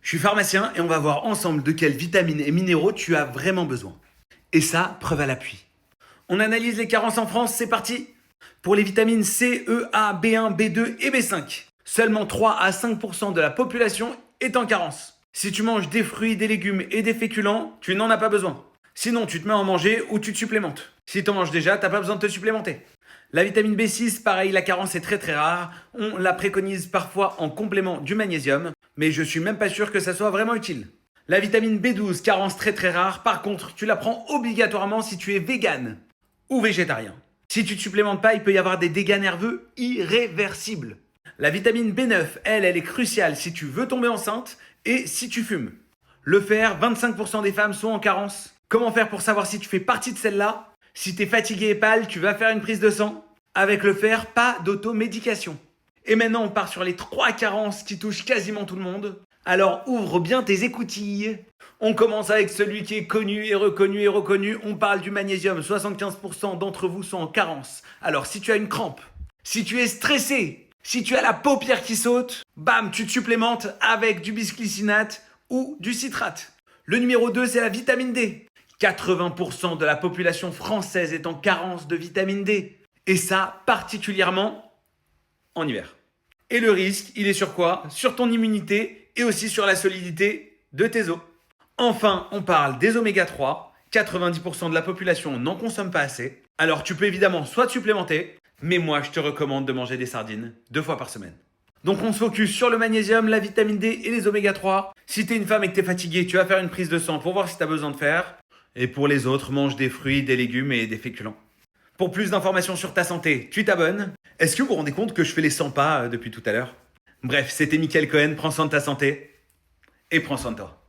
Je suis pharmacien et on va voir ensemble de quelles vitamines et minéraux tu as vraiment besoin. Et ça, preuve à l'appui. On analyse les carences en France, c'est parti. Pour les vitamines C, E, A, B1, B2 et B5, seulement 3 à 5% de la population est en carence. Si tu manges des fruits, des légumes et des féculents, tu n'en as pas besoin. Sinon, tu te mets à en manger ou tu te supplémentes. Si tu en manges déjà, t'as pas besoin de te supplémenter. La vitamine B6, pareil, la carence est très très rare. On la préconise parfois en complément du magnésium, mais je suis même pas sûr que ça soit vraiment utile. La vitamine B12, carence très très rare. Par contre, tu la prends obligatoirement si tu es vegan ou végétarien. Si tu te supplémentes pas, il peut y avoir des dégâts nerveux irréversibles. La vitamine B9, elle est cruciale si tu veux tomber enceinte et si tu fumes. Le fer, 25% des femmes sont en carence. Comment faire pour savoir si tu fais partie de celle-là? Si tu es fatigué et pâle, tu vas faire une prise de sang. Avec le fer, pas d'automédication. Et maintenant, on part sur les 3 carences qui touchent quasiment tout le monde. Alors ouvre bien tes écoutilles. On commence avec celui qui est connu et reconnu et reconnu. On parle du magnésium. 75% d'entre vous sont en carence. Alors si tu as une crampe, si tu es stressé, si tu as la paupière qui saute, bam, tu te supplémentes avec du bisglycinate ou du citrate. Le numéro 2, c'est la vitamine D. 80% de la population française est en carence de vitamine D. Et ça, particulièrement en hiver. Et le risque, il est sur quoi? Sur ton immunité et aussi sur la solidité de tes os. Enfin, on parle des oméga 3. 90% de la population n'en consomme pas assez. Alors tu peux évidemment soit te supplémenter, mais moi je te recommande de manger des sardines 2 fois par semaine. Donc on se focus sur le magnésium, la vitamine D et les oméga 3. Si t'es une femme et que t'es fatigué, tu vas faire une prise de sang pour voir si t'as besoin de fer. Et pour les autres, mange des fruits, des légumes et des féculents. Pour plus d'informations sur ta santé, tu t'abonnes. Est-ce que vous vous rendez compte que je fais les 100 pas depuis tout à l'heure? Bref, c'était Mickaël Cohen, prends soin de ta santé et prends soin de toi.